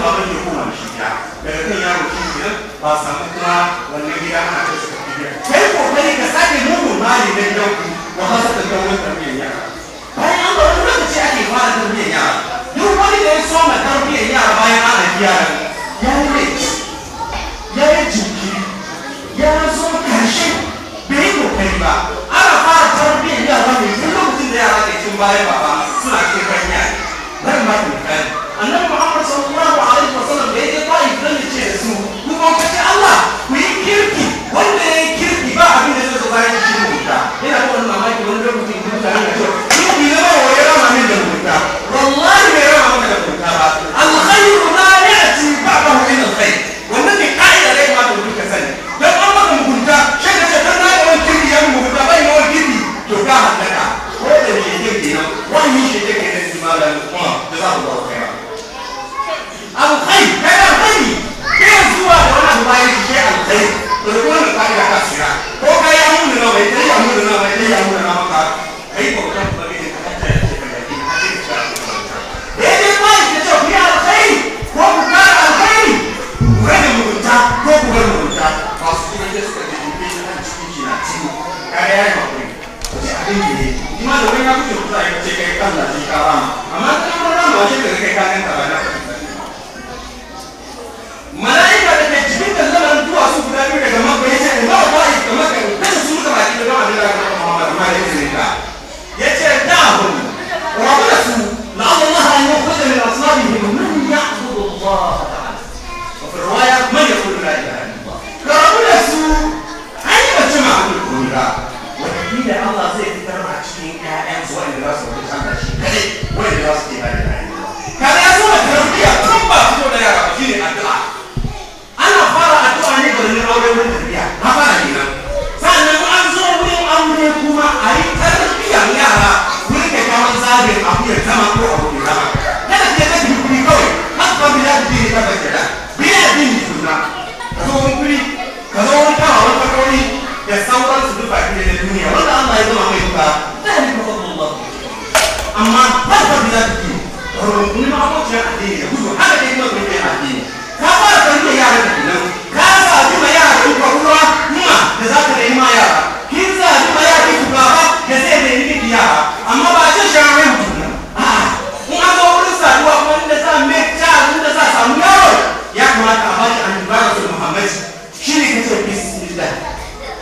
baban ya koma da shi gida daga kan yaro shi kenan ba samu kuma wannan gida ana kai su tafi gida kai kokari ka sake mugun mali na gidan ku wa hasa da kan wani tarbiyyar yara bayan an ga wani lokaci ake fara tarbiyyar yara duk wani da ya soma tarbiyyar yara bayan an haifi yaran ya yi laifi ya yi jinkiri ya zo karshe bai yi kokari ba ana fara tarbiyyar yara ne duk lokacin da yara ke cin bayan baba suna cikin kan yara bari ma ku misali annabi Muhammad sallallahu alaihi wasallam da yake ba idan ya ce da su kuma kace Allah ku yi kirki wanda ya yi kirki ba abin da zai zo bayan shi mutunta yana da wannan mamaki wani lokacin da mutane na cewa kirki ne ba wai rama min da mutunta wallahi bai rama maka da mutunta ba alkhairu la ya'ti ba'dahu min alkhair wannan ne kaida da ya mata duka sani dan an maka mutunta shi ka ce dan na ga wani kirki ya mutunta bai ma wani kirki to ka halaka ko da shi kirki nan wani shi kirki ne su malam kuma da za ku ba kai alkhair kai alkhairi kai zuwa da wani abu bayan shi alkhairi to da kuma ka ga ka tsira ko kai ya mun na bai kai ya mun na bai kai ya mun na maka kai ko ka ba kai ka ta ce ka yi ka ce ka dai bai ke ce ku alkhairi ko ku ka alkhairi ku rage mutunta ko ku bar mutunta ba su kuma da suka ji bi na cikin shi na ciwo kai ya yi hakuri to sai abin ne kuma da wani ya kuce mutunta ya ce kai kan da shi ka rama amma kan rama shi da kai ka ganta ba na malaika da ke cikin lamarin duwatsu guda biyu daga makka ya ce da ba ba da makka kada su muka baki da gama da Muhammad amma da izinin ka ya ce da'hu wa qala su la'alla Allah an yukhrijha min aslabihim man ya'budu Allah ta'ala wa fi riwaya man yaqulu la ilaha illallah ka qala su ai ba jama'a da kunga wanda Allah zai fitar a cikin ƴaƴan su wanda za su rubuta Allah shi kare wanda za su yi la ilaha illallah kada ya zo da tarbiyya tun ba fito da yara ba shine addu'a ana fara addu'a ne garin aure wurin tarbiya na fara kenan sannan an zo wurin aure kuma a yi tarbiyyar yara wurin da kaman zabin akuyar zama ko abu da zama kada ke da kuri kawai haka bi da bi ta bace da bi da bi ni sunna ka zo wurin kuri ka zo wurin kawo wani fakori da sauran su duka da duniya wanda Allah ya zama mai duka zai ka fadlu Allah amma haka bi da bi ni ma abocin addini da gudu haka dai kuma kuma addini ka fara tarbiyyar yara da nan ka zaɓi ma yara ku ruwa kuma da za ka nemi ma yara kin zaɓi ma yara ku baba da zai nemi miki yara amma ba ce shi ran mutum nan in an zo wurin saduwa kuma inda za a mai ta inda za a samu yaro ya kamata a bashi annabawa su Muhammad shi ne kace bismillah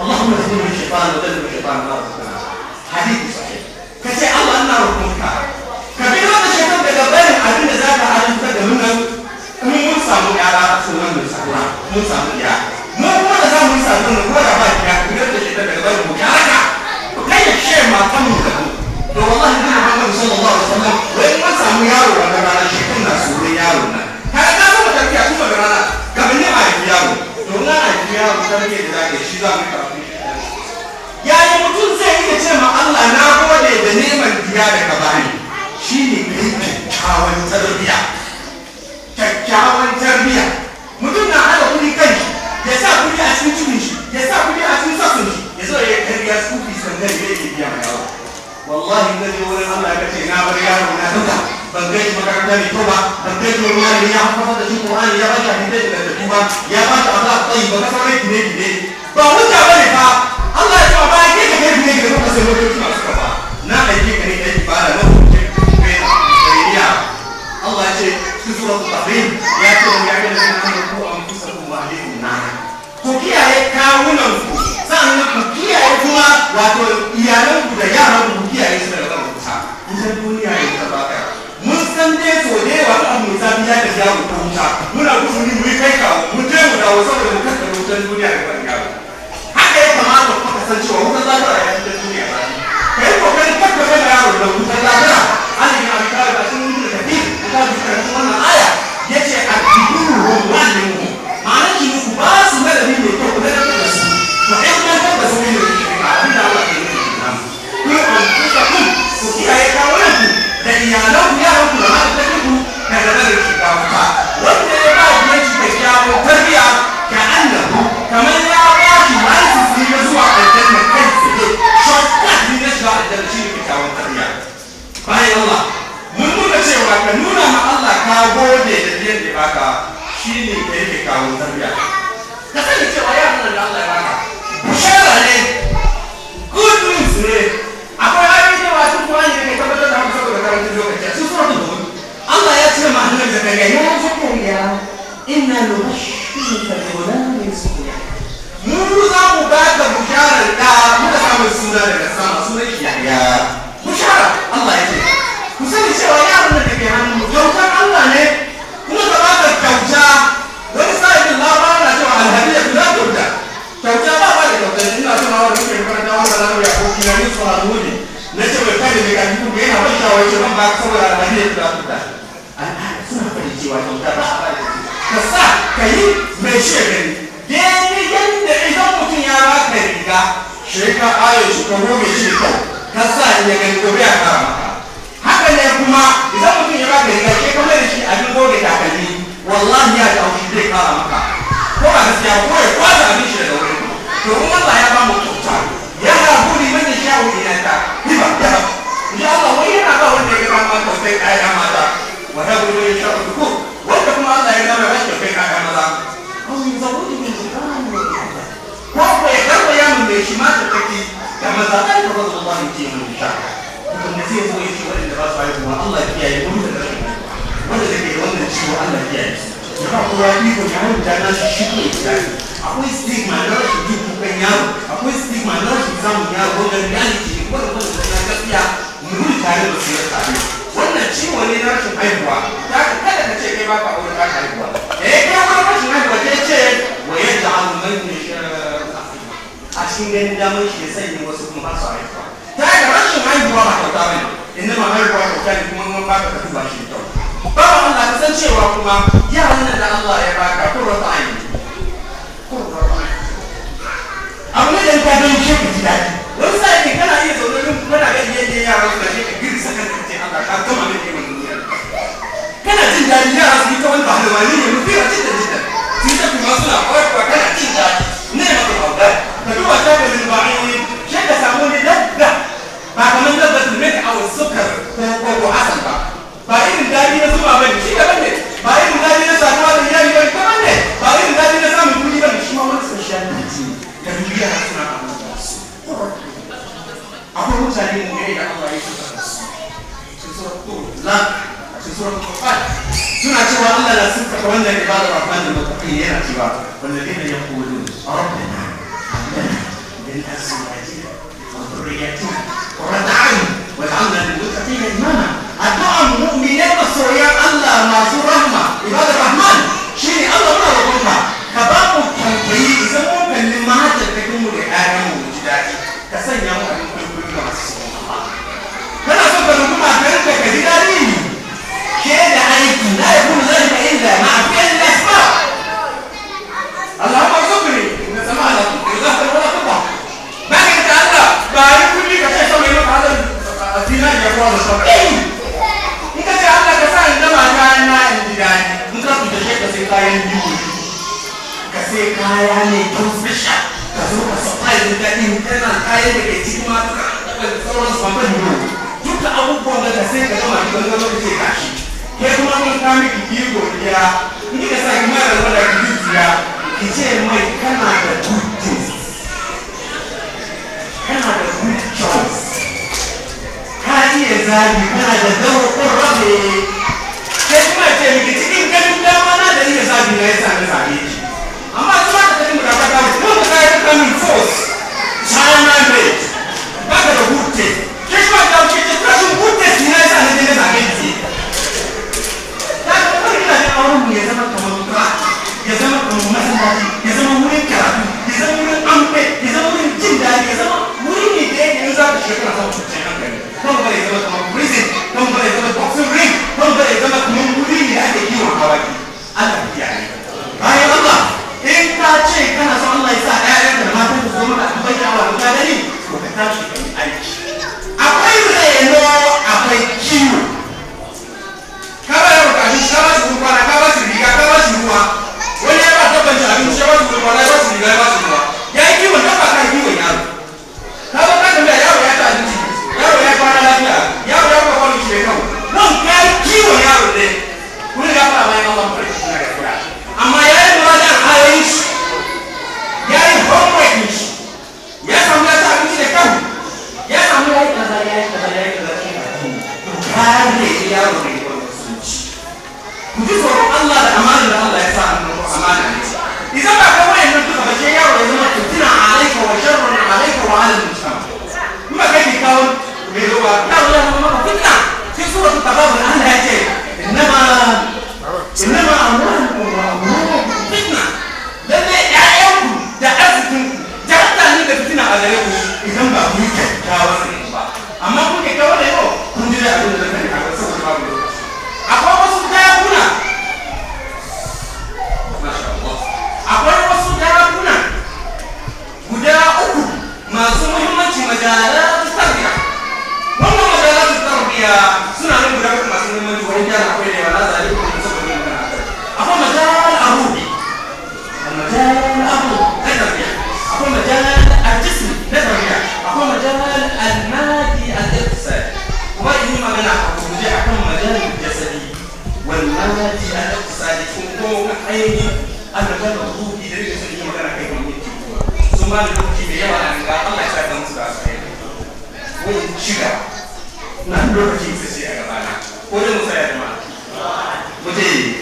Allahumma zidni min shaytan wa dalil shaytan ma razaqna hadith sahih kace Allah ina roƙonka ka bi da shaytan daga bayan abin da zaka halitta da mun mun samu yara sun wannan saduwa mun samu ya mu kuma da zamu yi saduwa ne ko da ba ya kuma da shi daga bayan mu yaraka kai ya ce ma kan mu da to wallahi din Muhammad sallallahu alaihi wasallam wai mun samu yaro wanda rana shi kun na sure yaro nan kada ka so tafiya kuma da rana ga bin ma yi yaro to na yi yaro tarbiya da zaka shi za mu karatu yayin mutum zai yi ce ma Allah na gode da neman diya da ka bani shine kai kyakkyawan tarbiya kyakkyawan tarbiya mutum na hada kudi kai ya sa kudi a cikin cikin shi ya sa kudi a cikin sassun shi ya zo ya karya sufi sannan ya yi biya mai yawa wallahi na je wurin Allah ya ce na bar yaro na duka ban gai shi makaranta mai kyau ba ban gai shi wani malami ya hafafa da shi Qur'ani ya ba shi hadisi da tafiya ya ba shi Allah tsayi ba ka sauran gine ba hujja bane fa Allah ya ce ba ya ke ka gine da kuka sai mutum masu kafa na aike ka ne da ibada na hujja kai na shari'a Allah ya ce cikin suratul tahrim ya ce ya ga da nan ku an kusa ku wa alaikum na ku kiyaye kawunan ku sannan ku kiyaye kuma wato iyalan ku da yaran ku kiyaye su daga kan kusa ita duniya ne ta baka mun san dai so da yawa an mu zabi ya da yawo ta wuta muna gudu ni mu kai kawo mu je mu dawo saboda mu kasa wutar duniya da ban yawo haka ya kamata ku kasancewa wutar lafiya ya ta duniya ba kai kokarin kakkaba yawo da wutar lafiya an yi abin da sun yi da tafi ta bi wannan aya yace addibuhu wa'limu ma'ana ki ku ba su madadi ne ko da da su to ai kuma kan da su ne shi abin da Allah ya yi ku an kuka ku kiyaye kawunan ku da iyalan ku yaran ku da mata ku daga nan ki ga wuta wanda ya ba ku yanci da kiyawo tarbiya ka annahu kamar ya ba shi license ne zuwa aljanna kai tsaye shortcut ne na shiga aljanna shi ne kiyawo tarbiya yake baka shine da yake kawo tarbiya ka sani cewa yaran nan da Allah ya baka bushara ne good news ne akwai ayoyi da wasu kuma ne ke tabbatar da haka saboda karancin lokaci a cikin suratul hud Allah ya ce ma annabi zakariya ya zakariya inna nubashshiruka bi ghulamin ismuhu mu za mu baka busharar da muka samu suna daga sama sunan shi Yahya bushara Allah ya ce ku sani cewa yaron da ke hannun kyautar Allah ne kuma ka baka kyauta wani sa'idin labarin na cewa alhadiya ku za kyauta kyauta ba ba da kyauta ina suna wani muke makaranta wanda za mu yi aboki na nisu harmoni na ce mai kai da mai kaji kuma yana ban shawar ce ban ba ka saboda alhadiya ku za kyauta suna faɗi cewa kyauta ba a ba da ka sa ka yi mai shi ya gani daidai yadda idan mutum ya baka riga shi ka ayo shi ka gobe shi da kyau ka sa ya gani gobe ya kara maka haka ne kuma idan mutum ya baka riga shi ka mai shi abin goge takalmi wallahi ya da auki zai kara maka ko ba gaskiya ko ya kwata abin shi daga wurin to in Allah ya ba mu kyauta ya ha buri man ya shawo ina ta riba ya insha Allah wai yana ba wanda ya ga ma kyautai ayya mata wa ta buri ya shawo ku wanda kuma Allah ya ga mai kyautai ayya maza ko yin zabudi min Qur'an ko ya karba ya mun shi ma ta take da maza ai ko Allah ya ce mun insha Allah ne sai zo yace wanda ba su haihuwa Allah ya kiyaye mu da rashin wanda da ke wannan ciwo Allah ya kiyaye su ba kowa iko ya rubuta na shi ko ya akwai stigma na rashin jin kukan yaro akwai stigma na rashin samun yaro wanda reality ne wanda na gaskiya mu tare da su tare wannan ciwo ne na rashin haihuwa ta kada ka ce kai ba ka aure ka haihuwa kai wani rashin haihuwa ta ce wa yadda alumai ne a cikin ganin damar shi ya sanya wasu kuma ba su haihuwa ta yi rashin haihuwa ba kyauta bane inda ma haihuwa kyauta ne kuma mun baka ka duba shi kyau ba wa Allah ka san cewa kuma yaran nan da Allah ya baka kurrata aini abu ne da ka gani shi ka ji daɗi wani sa ne kana iya zaune din kana ga yadda yara su kashe ka girsa kan ka ce Allah ka gama da kai wannan duniya kana jin daɗi yara su yi ta wani bahalwani ne mutum yana jin daɗi su yi ta kuma suna kawai kuwa kana jin daɗi ne maka bauta ka duba ta ga min ba'ini shi ka samu ne dabba ba kamar dabba su mai da awon sukar ko hasan ba ba irin daɗi na zuba bane shi daban ne ba irin daɗi na samuwa da iyali bane daban ne ba irin daɗi na samun kuɗi bane shi ma wani speciality da duniya na suna abubuwa su akwai mutane mu ne da Allah ya saka su sun suna cewa Allah na sun faɗa wannan ibada rahman da mutaqin yana cewa wallazina yaqulun rabbana bil azwaji wa dhurriyyatina qurrata a'yun waj'alna lil muttaqina imama addu'a mu'minin masoyan Allah masu rahma ibada rahman shine Allah muna roƙonka ka ba mu tausayi idan mun kalli mahajar da kuma da ƴaƴan mu ji daɗi ka sanya mu abin kwaikwayo ga masu tsoron Allah kana son ka runguma ka rinka ka ji daɗi ke da aiki la yakunu zalika illa ma'a fi'l al-asbab Allahumma arzuqni inna sama'ana yuzahir wala tuba baka ta Allah ba yi kulli ka ce sama yau hadal azina ya kwa da sabai in ka ce Allah ka sa inda mata na in ji daɗi in ka fita shi ka sai kayan biyu ka sai kaya ne tun special ka zo ka supply da daɗi kana kayan da ke cikin mata ka sauran su mamman yiwu duka abubuwan da ka sai ka gama ki wani lokaci ka shi ke kuma mun ka miki ki godiya in ka sa ki mara wanda ki dukiya ki ce mai kana da good taste kana da good choice ka iya zabi kana da daukar rabe ke kuma ce miki cikin ganin dama na da iya zabi na yasa na zabe ki amma su ba ta tafi mu da fata mu kuma ka yi kamin force China made ba ka da good taste ke kuma da ke ce rashin good taste na yasa na je na zabe ki ta ga wani ina da auren mu ya zama kamar kura ya zama kamar masallaci ya zama wurin karatu ya zama wurin amfe ya zama wurin jin daɗi ya zama wurin ne da yake in za ka shekara sama cikin hankali kan ba ya zama kamar prison kan ba ya zama boxing ring kan Allah mu farki suna gaskiya amma yayin murajan ayoyin shi yayin homework shi ya samu ya sa abinci da kan ya samu ya yi kaza ya yi kaza ya yi kaza cikin addini to kare yaro ne ko musulunci ku ji tsoron Allah da amana da Allah ya sa annabi amana ne idan ba ka wayan nan duka ba sai yaro ya zama fitina alayka wa sharrun alayka wa ala al-mujtama kuma kai kawo mai ruwa yaro ya zama maka fitna sai suratul tababun Allah ya ce innama amwalukum wa auladukum fitna lalle ƴaƴanku da arzikinku jarta ne da fitina a gare ku idan ba ku yi kyakkyawa ne ba amma ku kyakkyawa ne yau kun ji da abin da zai kai saboda babu lokaci akwai wasu dayakuna masha Allah akwai wasu dayakuna guda uku masu muhimmanci majalatu tarbiya wannan majalatu tarbiya suna nan guda uku masu muhimmanci wani jana akwai da yawa na zai ko saboda yin magana akwai majal arubi المجال الأبيض نظرية أقول مجال الجسم نظرية أقول مجال المادي الاقتصادي وبعدين ما بين أقول مجال الجسدي والمادي الاقتصادي كم عيني المجال الروحي درجة سنية ما كان كيف يمكن ثم الروحي بيجوا عن الله يساعد المسلمين وين شجع نحن الروحي سيسي أجمعنا وين مساعد ما مجيء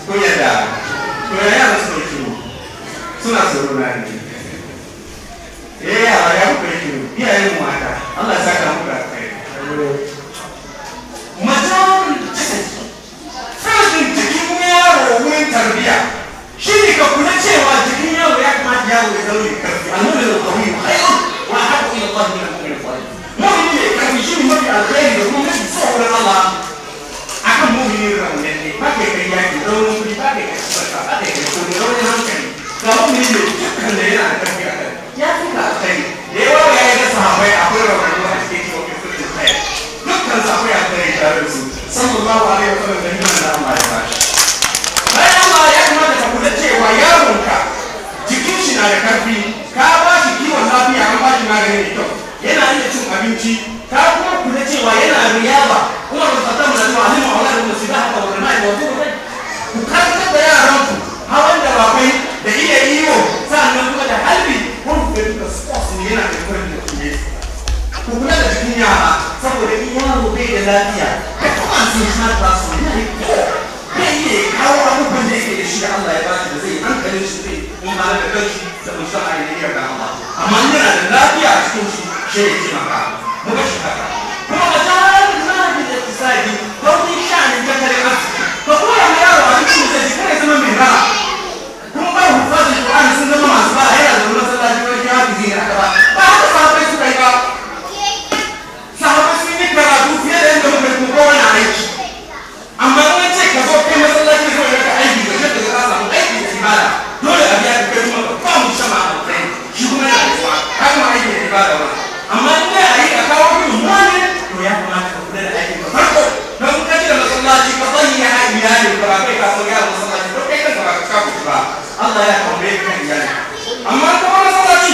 كل يدا كل يدا مسؤول suna tsoro na ne yara ya kuka yi iyayen mata Allah ya saka muku da kai majalun jasadi fashin jikin yaro wurin tarbiya shi ne ka kula cewa jikin yaro ya kamata yaro ya zama mai karfi annabi da kawai khairun wa haqqu ila Allah min al-mu'min al-salih mu'min ne karfi shi ne mafi alkhairi da kuma mafi tsoron Allah akan mu'minin rauni ne ba kai kai yaki raunin kudi ba kai kai barka ba kai kai kudi raunin hankali kalau ini kan dia nak kerja ya tidak saya dewa yang ada sahabat apa orang yang sedikit itu saya bukan sahabat yang dari Rasul sallallahu alaihi wasallam dengan nama Allah bayan Allah ya kamata ka kula cewa yaronka jikin shi na da karfi ka ba shi kiwon lafiya an ba shi magani mai kyau yana iya cin abinci ka kuma kula cewa yana riyaba kuma ba ta tana da wani mawala da musiba haka wannan mai wato ku karanta da yaranku hawan da bakwai da iya iyo sannan kuma da halbi kun da duka sports ne yana da kwarin da kuma ku kula da jikin yara saboda in yaro bai da lafiya ka kuma sun sha ba su ne bai iya kawo abubuwan da yake da shi da Allah ya ba shi da zai hankalin shi zai in ba da kanshi da musa a yi da Allah amma yana da lafiya a cikin shi shi ya ji maka mu ga shi haka kuma da jarar na da iktisadi kawai sha'anin tattalin arziki ka koya ma yaro a cikin da shi kare zama mai rana kuma ba hufazin Qur'ani sun zama masu ba yana da masallaci wani hafizi ne aka ba haka sahabbai suka yi ba sahabbai sun yi karatu fiye da yadda muka yi kowa na aiki amma in ce ka zo kai masallaci ko ka aiki da shi da ka samu aiki da ibada dole a biya ka kai kuma ba mu sama a kai shi kuma yana da kuma ka kuma aiki da ibada ba amma in dai a yi a kawo min wani to ya kamata ka kula da aiki ka farko don ka ji da masallaci ka bayyana ya iyali ka ba kai ka san ya masallaci to kai kanka ba ka kafu ba Allah ya tambaye kan iyali amma ka wani masallaci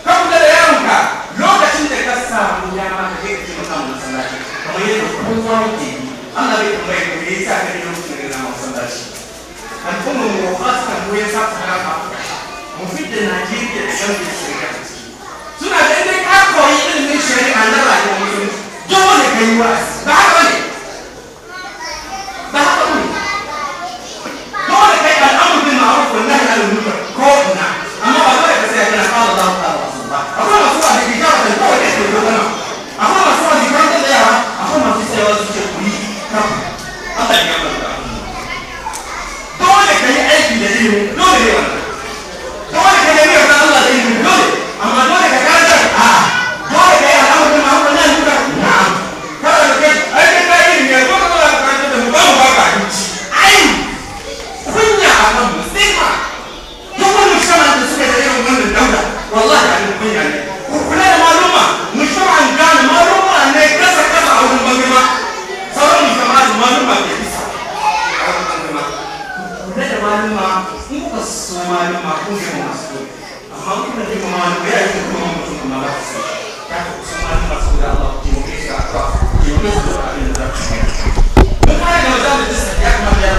ka kula da yaronka lokacin da ka samu dama ka je ka ce masa masallaci kamar yadda kowa yake yi Allah bai tambaye ka me yasa ka je lokacin da na masallaci al'ummar mu khasatan mu yasa ta haka mu fitta Najeriya da yan shari'a suna da dai ka koyi ilimin shari'a na rayuwar musulunci dole ka yi wa'azi ba haka bane ba haka bane dole kai al'amur bil ma'ruf wal nahy anil munkar ko ina amma ba dole ka sai kana qala Allah ta'ala rasulullah akwai masu wa'azi da jawa da kowa da ke dogana akwai masu wa'azi kan da yawa akwai masu tsayawa su ce ku yi kan Allah ya yarda dole kai aiki da ilimi dole ne wannan dole kai ne da Allah da ilimi dole amma dole ka karanta dole kai al'amur bil ma'ruf wal nahy anil munkar na'am kada kai aiki da ilimi ne dole ka karanta da mu ba mu ba ka ai kunya akan musulma duk wani musamman da suka da irin wannan daula wallahi abin kunya ne ku kula da maluma musamman gane maluma ne kasa kasa a wurin bangama sauran musamman maluma ke bisa a wurin bangama ku kula da maluma in kuka so maluma kun gama masu amma kuna jima maluma ya yi kuma mutum kuma ba su ya ku so maluma su da Allah ku ke shi a kawo ke yi su da abin da za ku yi mun kare da wajen da jisa ya kamata ya